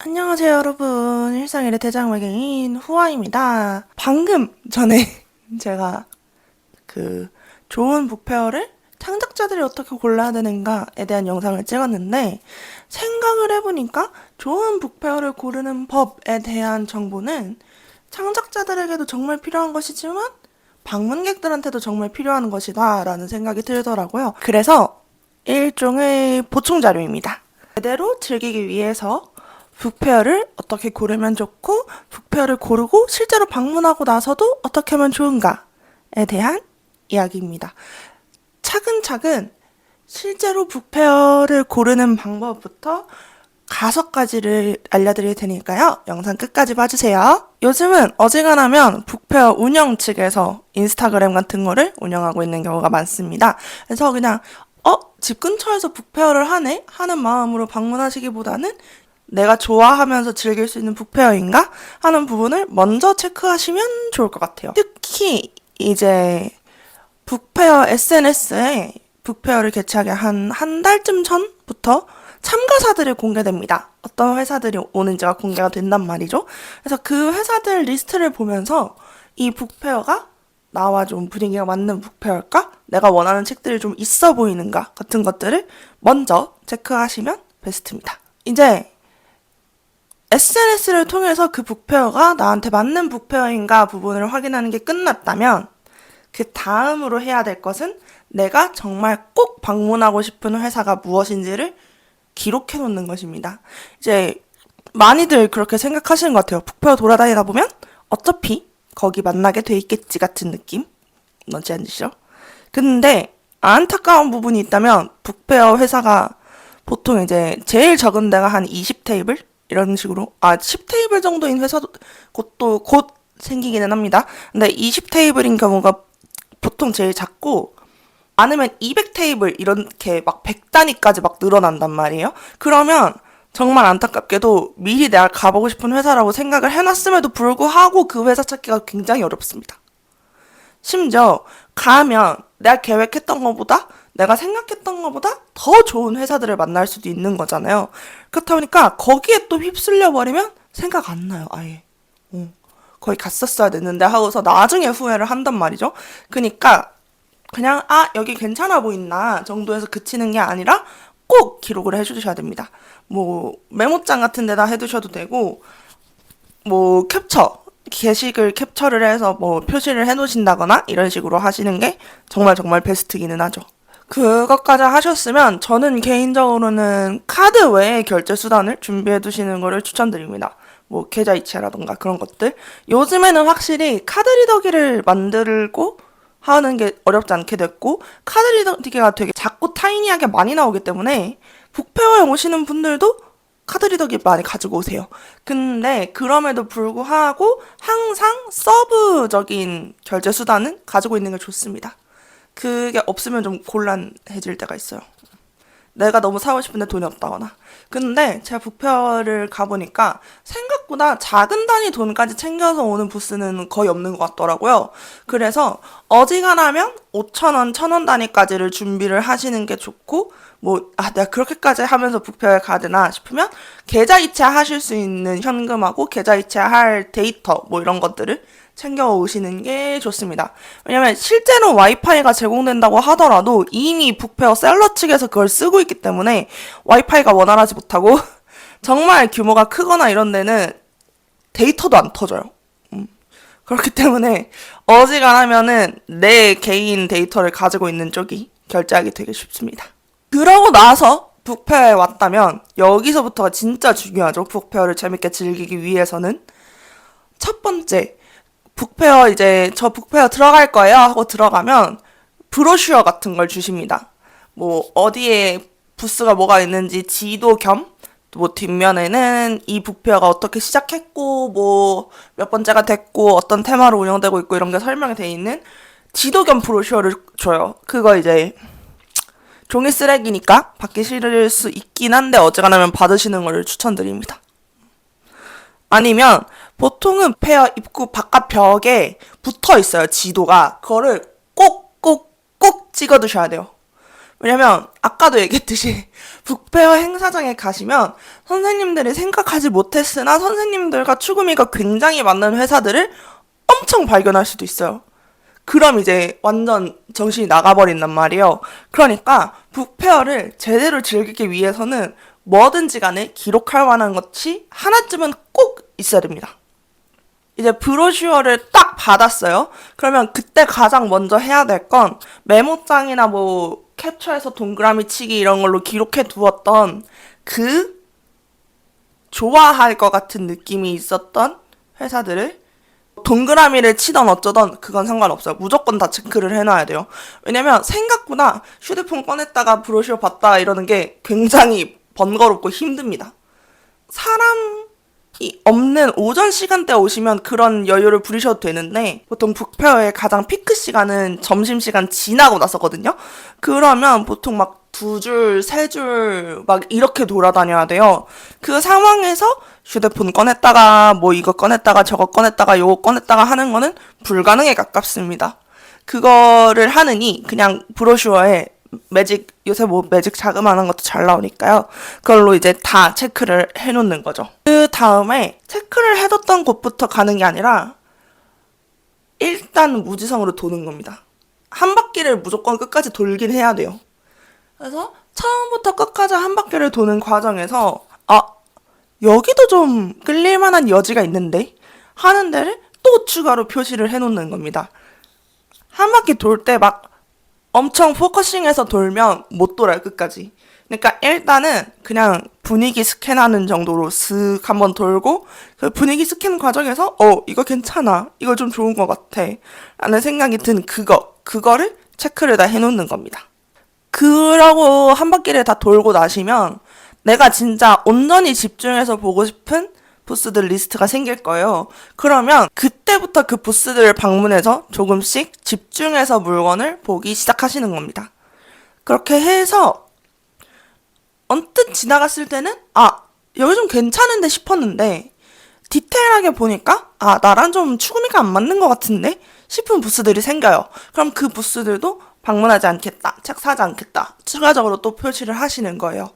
안녕하세요, 여러분. 일상일의 대장외계인 후아입니다. 방금 전에 제가 그 좋은 북페어를 창작자들이 어떻게 골라야 되는가에 대한 영상을 찍었는데 생각을 해보니까 좋은 북페어를 고르는 법에 대한 정보는 창작자들에게도 정말 필요한 것이지만 방문객들한테도 정말 필요한 것이다 라는 생각이 들더라고요. 그래서 일종의 보충 자료입니다. 제대로 즐기기 위해서 북페어를 어떻게 고르면 좋고 북페어를 고르고 실제로 방문하고 나서도 어떻게 하면 좋은가에 대한 이야기입니다. 차근차근 실제로 북페어를 고르는 방법부터 5가지를 알려드릴 테니까요. 영상 끝까지 봐주세요. 요즘은 어지간하면 북페어 운영 측에서 인스타그램 같은 거를 운영하고 있는 경우가 많습니다. 그래서 그냥 집 근처에서 북페어를 하네? 하는 마음으로 방문하시기보다는 내가 좋아하면서 즐길 수 있는 북페어인가? 하는 부분을 먼저 체크하시면 좋을 것 같아요. 특히 이제 북페어 SNS에 북페어를 개최하기 한 달쯤 전부터 참가사들이 공개됩니다. 어떤 회사들이 오는지가 공개가 된단 말이죠. 그래서 그 회사들 리스트를 보면서 이 북페어가 나와 좀 분위기가 맞는 북페어일까? 내가 원하는 책들이 좀 있어 보이는가? 같은 것들을 먼저 체크하시면 베스트입니다. 이제 SNS를 통해서 그 북페어가 나한테 맞는 북페어인가 부분을 확인하는 게 끝났다면 그 다음으로 해야 될 것은 내가 정말 꼭 방문하고 싶은 회사가 무엇인지를 기록해 놓는 것입니다. 이제 많이들 그렇게 생각하시는 것 같아요. 북페어 돌아다니다 보면 어차피 거기 만나게 돼 있겠지 같은 느낌? 뭔지 아시죠? 근데 안타까운 부분이 있다면 북페어 회사가 보통 이제 제일 적은 데가 한 20테이블? 이런 식으로 10테이블 정도인 회사도 곧 생기기는 합니다. 근데 20테이블인 경우가 보통 제일 작고 많으면 200테이블 이렇게 막 100단위까지 막 늘어난단 말이에요. 그러면 정말 안타깝게도 미리 내가 가보고 싶은 회사라고 생각을 해놨음에도 불구하고 그 회사 찾기가 굉장히 어렵습니다. 심지어 가면 내가 계획했던 것보다 내가 생각했던 것보다 더 좋은 회사들을 만날 수도 있는 거잖아요. 그렇다 보니까 거기에 또 휩쓸려 버리면 생각 안 나요, 아예. 거기 갔었어야 됐는데 하고서 나중에 후회를 한단 말이죠. 그러니까 그냥 여기 괜찮아 보인다 정도에서 그치는 게 아니라 꼭 기록을 해주셔야 됩니다. 뭐 메모장 같은 데다 해두셔도 되고 뭐 게시글 캡처를 해서 뭐 표시를 해놓으신다거나 이런 식으로 하시는 게 정말 베스트기는 하죠. 그것까지 하셨으면 저는 개인적으로는 카드 외의 결제 수단을 준비해 두시는 거를 추천드립니다. 뭐 계좌이체라던가 그런 것들. 요즘에는 확실히 카드 리더기를 만들고 하는 게 어렵지 않게 됐고 카드 리더기가 되게 작고 타이니하게 많이 나오기 때문에 북페어에 오시는 분들도 카드 리더기 많이 가지고 오세요. 근데 그럼에도 불구하고 항상 서브적인 결제 수단은 가지고 있는 게 좋습니다. 그게 없으면 좀 곤란해질 때가 있어요. 내가 너무 사고 싶은데 돈이 없다거나. 근데 제가 북페어를 가보니까 생각보다 작은 단위 돈까지 챙겨서 오는 부스는 거의 없는 것 같더라고요. 그래서 어지간하면 5,000원, 1,000원 단위까지를 준비를 하시는 게 좋고, 내가 그렇게까지 하면서 북페어에 가야 되나 싶으면 계좌 이체하실 수 있는 현금하고 계좌 이체할 데이터 이런 것들을 챙겨 오시는 게 좋습니다. 왜냐면 실제로 와이파이가 제공된다고 하더라도 이미 북페어 셀러 측에서 그걸 쓰고 있기 때문에 와이파이가 원활하지 못하고 정말 규모가 크거나 이런 데는 데이터도 안 터져요. 그렇기 때문에 어지간하면은 내 개인 데이터를 가지고 있는 쪽이 결제하기 되게 쉽습니다. 그러고 나서 북페어에 왔다면 여기서부터가 진짜 중요하죠. 북페어를 재밌게 즐기기 위해서는 첫 번째 북페어 이제 저 북페어 들어갈 거예요 하고 들어가면 브로슈어 같은 걸 주십니다. 뭐 어디에 부스가 뭐가 있는지 지도 겸 뭐 뒷면에는 이 북페어가 어떻게 시작했고 뭐 몇 번째가 됐고 어떤 테마로 운영되고 있고 이런 게 설명이 돼 있는 지도 겸 브로슈어를 줘요. 그거 이제 종이 쓰레기니까 받기 싫을 수 있긴 한데 어지간하면 받으시는 걸 추천드립니다. 아니면 보통은 페어 입구 바깥 벽에 붙어 있어요, 지도가. 그거를 꼭 찍어 두셔야 돼요. 왜냐면 아까도 얘기했듯이 북페어 행사장에 가시면 선생님들이 생각하지 못했으나 선생님들과 추구미가 굉장히 맞는 회사들을 엄청 발견할 수도 있어요. 그럼 이제 완전 정신이 나가버린단 말이에요. 그러니까 북페어를 제대로 즐기기 위해서는 뭐든지 간에 기록할 만한 것이 하나쯤은 꼭 있어야 됩니다. 이제 브로슈어를 딱 받았어요. 그러면 그때 가장 먼저 해야 될 건 메모장이나 뭐 캡처해서 동그라미 치기 이런 걸로 기록해 두었던 그 좋아할 것 같은 느낌이 있었던 회사들을 동그라미를 치던 어쩌던 그건 상관없어요. 무조건 다 체크를 해놔야 돼요. 왜냐면 생각보다 휴대폰 꺼냈다가 브로셔 봤다 이러는 게 굉장히 번거롭고 힘듭니다. 사람이 없는 오전 시간대 오시면 그런 여유를 부리셔도 되는데 보통 북페어의 가장 피크 시간은 점심시간 지나고 나서거든요. 그러면 보통 막 2줄, 3줄 막 이렇게 돌아다녀야 돼요. 그 상황에서 휴대폰 꺼냈다가 뭐 이거 꺼냈다가 저거 꺼냈다가 요거 꺼냈다가 하는 거는 불가능에 가깝습니다. 그거를 하느니 그냥 브로슈어에 매직, 요새 뭐 매직 자그마한 것도 잘 나오니까요. 그걸로 이제 다 체크를 해놓는 거죠. 그 다음에 체크를 해뒀던 곳부터 가는 게 아니라 일단 무지성으로 도는 겁니다. 한 바퀴를 무조건 끝까지 돌긴 해야 돼요. 그래서 처음부터 끝까지 한 바퀴를 도는 과정에서 여기도 좀 끌릴만한 여지가 있는데 하는 데를 또 추가로 표시를 해놓는 겁니다. 한 바퀴 돌 때 막 엄청 포커싱해서 돌면 못 돌아요, 끝까지. 그러니까 일단은 그냥 분위기 스캔하는 정도로 슥 한번 돌고 그 분위기 스캔 과정에서 이거 괜찮아, 이거 좀 좋은 것 같아 라는 생각이 든 그거를 체크를 다 해놓는 겁니다. 그러고 한 바퀴를 다 돌고 나시면 내가 진짜 온전히 집중해서 보고 싶은 부스들 리스트가 생길 거예요. 그러면 그때부터 그 부스들을 방문해서 조금씩 집중해서 물건을 보기 시작하시는 겁니다. 그렇게 해서 언뜻 지나갔을 때는 여기 좀 괜찮은데 싶었는데 디테일하게 보니까 나랑 좀 추구미가 안 맞는 것 같은데 싶은 부스들이 생겨요. 그럼 그 부스들도 방문하지 않겠다, 책 사지 않겠다, 추가적으로 또 표시를 하시는 거예요.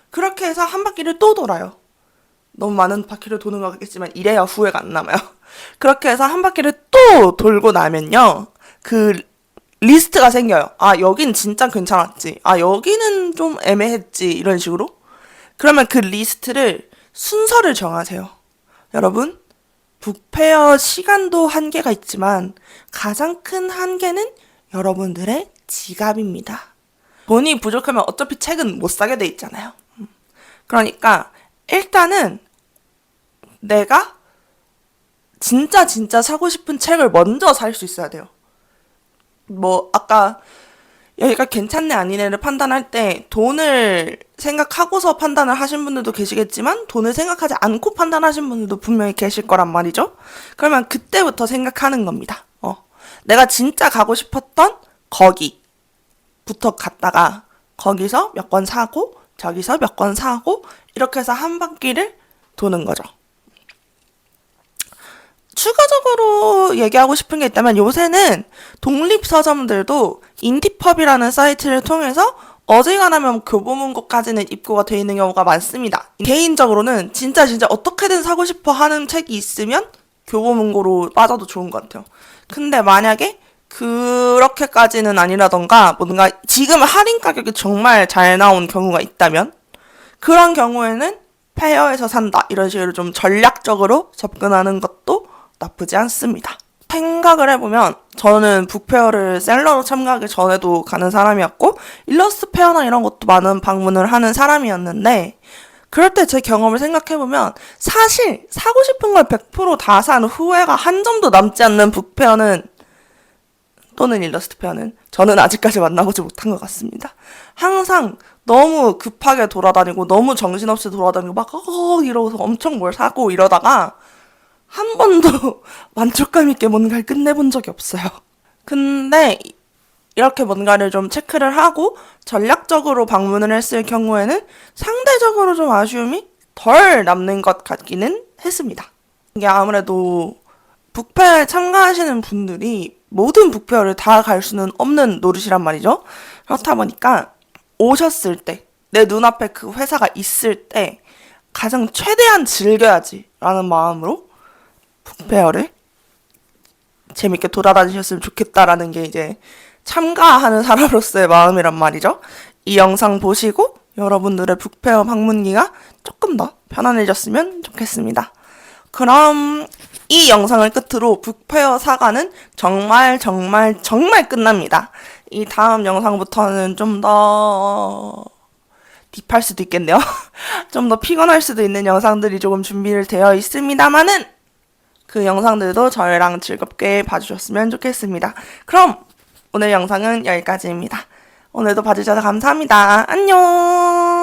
그렇게 해서 한 바퀴를 또 돌아요. 너무 많은 바퀴를 도는 것 같겠지만 이래야 후회가 안 남아요. 그렇게 해서 한 바퀴를 또 돌고 나면요, 그 리스트가 생겨요. 여긴 진짜 괜찮았지, 여기는 좀 애매했지, 이런 식으로. 그러면 그 리스트를 순서를 정하세요. 여러분, 북페어 시간도 한계가 있지만 가장 큰 한계는 여러분들의 지갑입니다. 돈이 부족하면 어차피 책은 못 사게 돼 있잖아요. 그러니까 일단은 내가 진짜 사고 싶은 책을 먼저 살 수 있어야 돼요. 뭐 아까 여기가 괜찮네 아니네를 판단할 때 돈을 생각하고서 판단을 하신 분들도 계시겠지만 돈을 생각하지 않고 판단하신 분들도 분명히 계실 거란 말이죠. 그러면 그때부터 생각하는 겁니다. 내가 진짜 가고 싶었던 거기부터 갔다가 거기서 몇 권 사고 저기서 몇 권 사고 이렇게 해서 한 바퀴를 도는 거죠. 추가적으로 얘기하고 싶은 게 있다면 요새는 독립서점들도 인디펍이라는 사이트를 통해서 어지간하면 교보문고까지는 입고가 되어 있는 경우가 많습니다. 개인적으로는 진짜 어떻게든 사고 싶어 하는 책이 있으면 교보문고로 빠져도 좋은 것 같아요. 근데 만약에 그렇게까지는 아니라던가 뭔가 지금 할인 가격이 정말 잘 나온 경우가 있다면 그런 경우에는 페어에서 산다 이런 식으로 좀 전략적으로 접근하는 것도 나쁘지 않습니다. 생각을 해보면 저는 북페어를 셀러로 참가하기 전에도 가는 사람이었고 일러스트 페어나 이런 것도 많은 방문을 하는 사람이었는데 그럴 때 제 경험을 생각해보면 사실 사고 싶은 걸 100% 다 산 후회가 한 점도 남지 않는 북페어는 또는 일러스트 페어는 저는 아직까지 만나보지 못한 것 같습니다. 항상 너무 급하게 돌아다니고 너무 정신없이 돌아다니고 막 이러고서 엄청 뭘 사고 이러다가 한 번도 만족감 있게 뭔가를 끝내본 적이 없어요. 근데 이렇게 뭔가를 좀 체크를 하고 전략적으로 방문을 했을 경우에는 상대적으로 좀 아쉬움이 덜 남는 것 같기는 했습니다. 이게 아무래도 북페어에 참가하시는 분들이 모든 북페어를 다 갈 수는 없는 노릇이란 말이죠. 그렇다 보니까 오셨을 때, 내 눈앞에 그 회사가 있을 때 가장 최대한 즐겨야지 라는 마음으로 북페어를 재밌게 돌아다니셨으면 좋겠다라는 게 이제 참가하는 사람으로서의 마음이란 말이죠. 이 영상 보시고 여러분들의 북페어 방문기가 조금 더 편안해졌으면 좋겠습니다. 그럼 이 영상을 끝으로 북페어 사과는 정말 끝납니다. 이 다음 영상부터는 좀 더 딥할 수도 있겠네요. 좀 더 피곤할 수도 있는 영상들이 조금 준비를 되어 있습니다만은 그 영상들도 저희랑 즐겁게 봐주셨으면 좋겠습니다. 그럼 오늘 영상은 여기까지입니다. 오늘도 봐주셔서 감사합니다. 안녕!